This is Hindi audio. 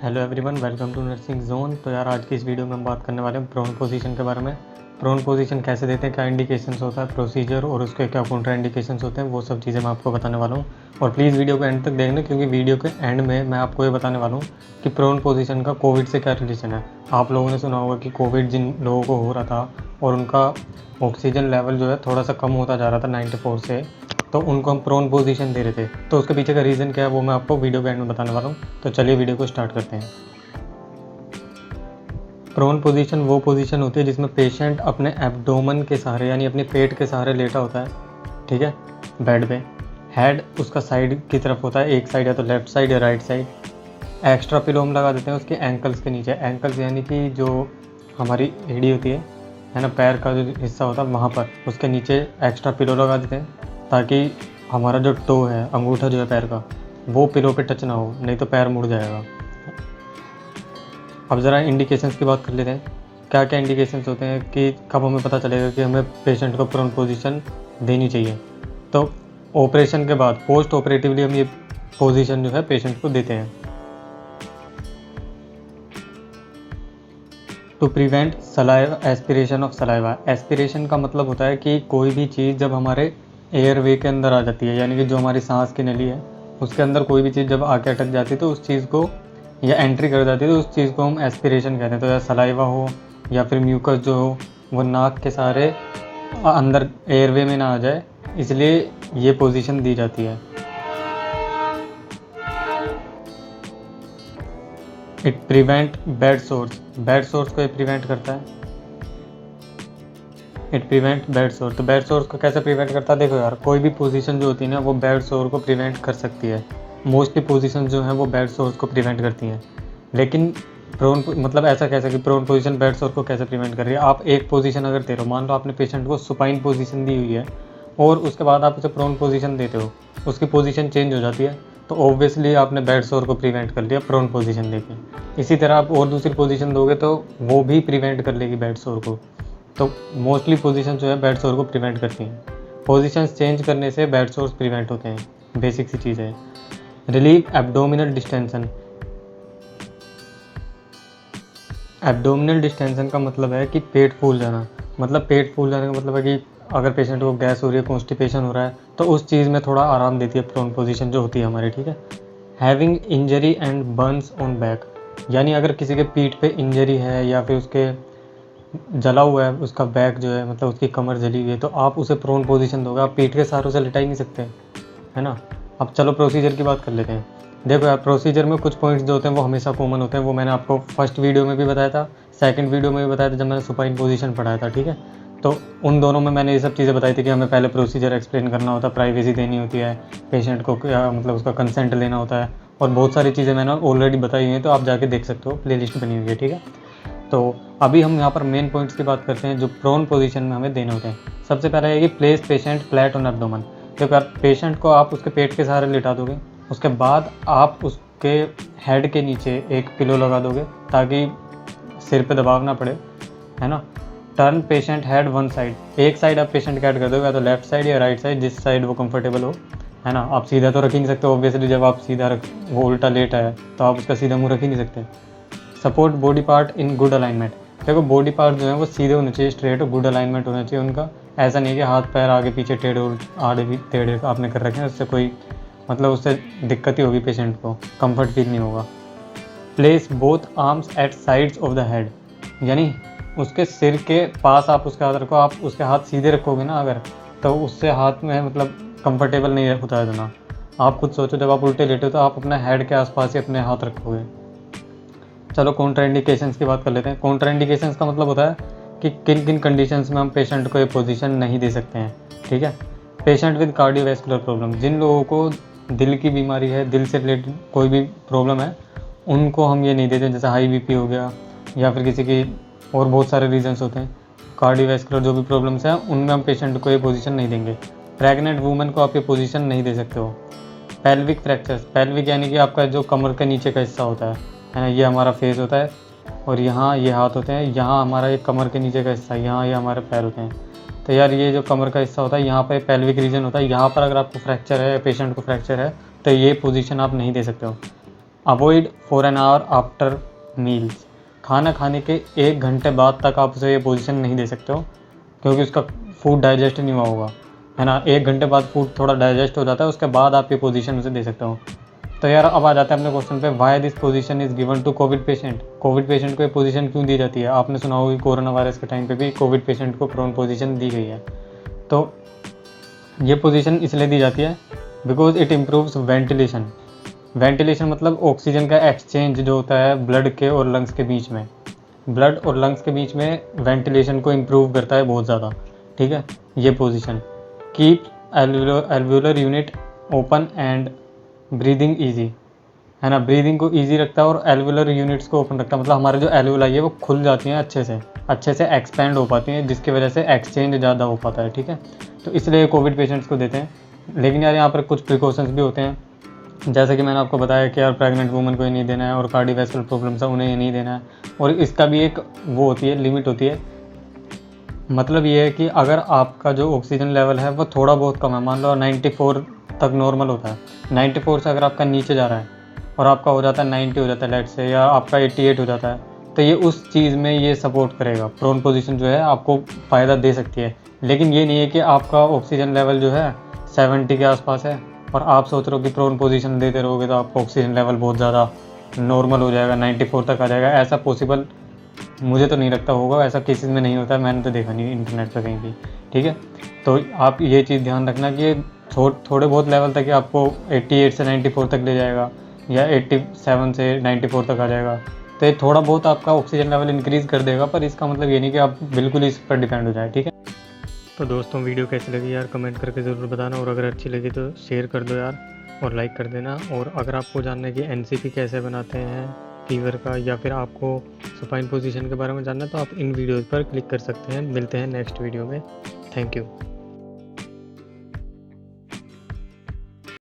Hello everyone, welcome to nursing zone. तो यार आज की इस वीडियो में हम बात करने वाले हैं प्रोन पोजीशन के बारे में। प्रोन पोजीशन कैसे देते हैं, क्या इंडिकेशंस होता है, प्रोसीजर और उसके क्या कॉन्ट्रा इंडिकेशंस होते हैं, वो सब चीज़ें मैं आपको बताने वाला हूँ। और प्लीज़ वीडियो को एंड तक देखना, क्योंकि वीडियो के एंड में मैं आपको ये बताने वाला हूँ कि प्रोन पोजीशन का कोविड से क्या रिलेशन है। आप लोगों ने सुना होगा कि कोविड जिन लोगों को हो रहा था और उनका ऑक्सीजन लेवल जो है थोड़ा सा कम होता जा रहा था 94 से, तो उनको हम प्रोन पोजीशन दे रहे थे। तो उसके पीछे का रीज़न क्या है वो मैं आपको वीडियो के एंड में बताने वाला हूँ। तो चलिए वीडियो को स्टार्ट करते हैं। प्रोन पोजीशन वो पोजीशन होती है जिसमें पेशेंट अपने एब्डोमेन के सहारे यानी अपने पेट के सहारे लेटा होता है, ठीक है, बेड पे। हेड उसका साइड की तरफ होता है, एक साइड या तो लेफ्ट साइड या राइट साइड। एक्स्ट्रा पिलो हम लगा देते हैं उसके एंकल्स के नीचे। एंकल्स यानी कि जो हमारी एड़ी होती है ना, पैर का जो हिस्सा होता है वहाँ पर उसके नीचे एक्स्ट्रा पिलो लगा देते हैं, ताकि हमारा जो टो है, अंगूठा जो है पैर का, वो पिलो पे टच ना हो, नहीं तो पैर मुड़ जाएगा। अब ज़रा इंडिकेशंस की बात कर लेते हैं। क्या क्या इंडिकेशंस होते हैं कि कब हमें पता चलेगा कि हमें पेशेंट को प्रोन पोजीशन देनी चाहिए। तो ऑपरेशन के बाद पोस्ट ऑपरेटिवली हम ये पोजीशन जो है पेशेंट को देते हैं। To prevent saliva, aspiration of saliva. Aspiration का मतलब होता है कि कोई भी चीज़ जब हमारे एयरवे के अंदर आ जाती है, यानी कि जो हमारी सांस की नली है उसके अंदर कोई भी चीज़ जब आके अटक जाती है तो उस चीज़ को या एंट्री कर जाती है तो उस चीज़ को हम एस्पिरेशन कहते हैं। तो या सलाइवा हो या फिर म्यूकस जो हो वो नाक के सहारे अंदर एयरवे में ना आ जाए, इसलिए ये पोजीशन दी जाती है। It prevent bed source. Bed source को ये प्रिवेंट करता है। इट प्रिवेंट बेड सोर। तो बेड सोर्स को कैसे प्रिवेंट करता है? देखो यार, कोई भी पोजीशन जो होती है ना वो बेड सोर को प्रिवेंट कर सकती है। मोस्टली पोजीशन जो है वो बेड सोर्स को प्रिवेंट करती हैं। लेकिन प्रोन मतलब ऐसा कैसे कि प्रोन पोजीशन बेड सोर को कैसे प्रिवेंट कर रही है? आप एक पोजीशन अगर दे रहे हो, मान लो आपने पेशेंट को सुपाइन पोजीशन दी हुई है और उसके बाद आप उसे प्रोन पोजीशन देते हो, उसकी पोजीशन चेंज हो जाती है, तो ऑब्वियसली आपने बेड सोर को प्रिवेंट कर लिया प्रोन पोजीशन देके। इसी तरह आप और दूसरी पोजीशन दोगे तो वो भी प्रिवेंट कर लेगी बेड सोर को। तो मोस्टली पोजीशन जो है बेड सोर को प्रिवेंट करती हैं। पोजीशंस चेंज करने से बेड सोर्स प्रिवेंट होते हैं, बेसिक सी चीज़ है। Relieve abdominal distension. Abdominal distension का मतलब है कि पेट फूल जाना। मतलब पेट फूल जाने का मतलब है कि अगर पेशेंट को गैस हो रही है, कॉन्स्टिपेशन हो रहा है, तो उस चीज़ में थोड़ा आराम देती है प्रोन पोजीशन जो होती है हमारी, ठीक है। Having injury and Burns on back. यानी अगर किसी के पीठ पे इंजरी है या फिर उसके जला हुआ है उसका बैक जो है, मतलब उसकी कमर जली हुई है, तो आप उसे प्रोन पोजीशन दोगे। आप पीठ के सहारे उसे लिटा ही नहीं सकते, है ना। अब चलो प्रोसीजर की बात कर लेते हैं। देखो यार, प्रोसीजर में कुछ पॉइंट्स जो होते हैं वो हमेशा कॉमन होते हैं। वो मैंने आपको फर्स्ट वीडियो में भी बताया था, सेकंड वीडियो में भी बताया था जब मैंने सुपाइन पोजीशन पढ़ाया था, ठीक है। तो उन दोनों में मैंने ये सब चीज़ें बताई थी कि हमें पहले प्रोसीजर एक्सप्लेन करना होता है, प्राइवेसी देनी होती है, पेशेंट को क्या मतलब उसका कंसेंट लेना होता है, और बहुत सारी चीज़ें मैंने ऑलरेडी बताई हुई हैं, तो आप जाके देख सकते हो, प्लेलिस्ट बनी हुई है, ठीक है। तो अभी हम यहाँ पर मेन पॉइंट्स की बात करते हैं जो प्रोन पोजीशन में हमें देने होते हैं। सबसे पहला है कि place patient flat on abdomen. देखो यार, पेशेंट को आप उसके पेट के सहारे लिटा दोगे, उसके बाद आप उसके हेड के नीचे एक पिलो लगा दोगे ताकि सिर पे दबाव ना पड़े, है ना। Turn patient head one side. एक साइड आप पेशेंट का हेड कर दोगे, या तो लेफ्ट साइड या राइट साइड, जिस साइड वो कंफर्टेबल हो, है ना। आप सीधा तो रख ही नहीं सकते ऑब्वियसली, जब आप सीधा वो उल्टा लेटा है तो आप उसका सीधा मुँह रख ही नहीं सकते। Support body part in good alignment. देखो बॉडी पार्ट जो है वो सीधे होने चाहिए, स्ट्रेट और गुड अलाइनमेंट होना चाहिए उनका। ऐसा नहीं कि हाथ पैर आगे पीछे टेढ़े और आड़े भी टेढ़े आपने कर रखे हैं, उससे कोई मतलब उससे दिक्कत ही होगी, पेशेंट को कंफर्ट फील नहीं होगा। Place both arms at sides of the head. यानी उसके सिर के पास आप उसके हाथ रखो। आप उसके हाथ सीधे रखोगे ना अगर, तो उससे हाथ में मतलब कंफर्टेबल नहीं होता है इतना। आप खुद सोचो, जब आप उल्टे लेटे हो तो आप अपने हेड के आसपास ही अपने हाथ रखोगे। चलो कॉन्ट्रा इंडिकेशंस की बात कर लेते हैं। कॉन्ट्रा इंडिकेशंस का मतलब होता है कि किन किन कंडीशंस में हम पेशेंट को ये पोजीशन नहीं दे सकते हैं, ठीक है। Patient with cardiovascular problem. जिन लोगों को दिल की बीमारी है, दिल से रिलेटेड कोई भी प्रॉब्लम है, उनको हम ये नहीं देते। जैसे हाई बीपी हो गया या फिर किसी की और बहुत सारे रीजंस होते हैं, कार्डियोवैस्कुलर जो भी प्रॉब्लम्स हैं उनमें हम पेशेंट को ये पोजीशन नहीं देंगे। प्रेग्नेंट वूमेन को आप ये पोजीशन नहीं दे सकते हो। Pelvic fractures. पेल्विक यानी कि आपका जो कमर के नीचे का हिस्सा होता है ना, ये हमारा फेस होता है और यहाँ ये हाथ होते हैं, यहाँ हमारा ये कमर के नीचे का हिस्सा, यहाँ ये हमारे पैर होते हैं। तो यार ये जो कमर का हिस्सा होता है, यहाँ पर पेल्विक रीजन होता है, यहाँ पर अगर आपको फ्रैक्चर है, पेशेंट को फ्रैक्चर है, तो ये पोजीशन आप नहीं दे सकते हो। Avoid for an hour after meals, खाना खाने के 1 घंटे बाद तक आप उसे ये पोजीशन नहीं दे सकते हो, क्योंकि उसका फूड डाइजेस्ट नहीं हुआ होगा, है ना। 1 घंटे बाद फूड थोड़ा डाइजेस्ट हो जाता है, उसके बाद आप ये पोजीशन उसे दे सकते हो। तो यार अब आ जाता है अपने क्वेश्चन पे, why this position is given to COVID patient. COVID patient को ये पोजीशन क्यों दी जाती है? आपने सुना होगा कि कोरोना वायरस के टाइम पे भी कोविड पेशेंट को प्रोन पोजीशन दी गई है। तो ये पोजीशन इसलिए दी जाती है because it improves ventilation. Ventilation मतलब ऑक्सीजन का एक्सचेंज जो होता है ब्लड के और लंग्स के बीच में, ब्लड और लंग्स के बीच में वेंटिलेशन को इम्प्रूव करता है बहुत ज़्यादा, ठीक है। ये position keep alveolar unit open and breathing easy, है ना। ब्रीदिंग को ईजी रखता है और एल्वुलर यूनिट्स को ओपन रखता है, मतलब हमारे जो एल्वुलाई है वो खुल जाती हैं, अच्छे से एक्सपेंड हो पाती हैं, जिसकी वजह से एक्सचेंज ज़्यादा हो पाता है, ठीक है। तो इसलिए कोविड पेशेंट्स को देते हैं। लेकिन यार यहाँ पर कुछ प्रिकॉशंस भी होते हैं, जैसे कि मैंने आपको बताया कि यार प्रेग्नेंट वुमन को ये नहीं देना है, और कार्डियोवैस्कुलर प्रॉब्लम्स है उन्हें ये नहीं देना है, और इसका भी एक वो होती है, लिमिट होती है। मतलब ये है कि अगर आपका जो ऑक्सीजन लेवल है वो थोड़ा बहुत कम है, मान लो 94 तक नॉर्मल होता है, 94 से अगर आपका नीचे जा रहा है और आपका हो जाता है 90 हो जाता है लेट से, या आपका 88 हो जाता है, तो ये उस चीज़ में ये सपोर्ट करेगा। प्रोन पोजीशन जो है आपको फ़ायदा दे सकती है। लेकिन ये नहीं है कि आपका ऑक्सीजन लेवल जो है 70 के आसपास है और आप सोच रहे हो कि प्रोन पोजीशन देते रहोगे तो आपका ऑक्सीजन लेवल बहुत ज़्यादा नॉर्मल हो जाएगा, 94 तक आ जाएगा। ऐसा पॉसिबल मुझे तो नहीं लगता होगा, ऐसा केसेस में नहीं होता है, मैंने तो देखा नहीं इंटरनेट पर कहीं भी, ठीक है। तो आप ये चीज़ ध्यान रखना कि थोड़े बहुत लेवल तक ही आपको 88 से 94 तक ले जाएगा, या 87 से 94 तक आ जाएगा। तो ये थोड़ा बहुत आपका ऑक्सीजन लेवल इंक्रीज़ कर देगा, पर इसका मतलब ये नहीं कि आप बिल्कुल इस पर डिपेंड हो जाए, ठीक है। तो दोस्तों वीडियो कैसी लगी यार कमेंट करके ज़रूर बताना, और अगर अच्छी लगी तो शेयर कर दो यार और लाइक कर देना। और अगर आपको जानना है कि एनसीपी कैसे बनाते हैं फीवर का, या फिर आपको सुपाइन पोजीशन के बारे में जानना है, तो आप इन वीडियोज़ पर क्लिक कर सकते हैं। मिलते हैं नेक्स्ट वीडियो में। Thank you.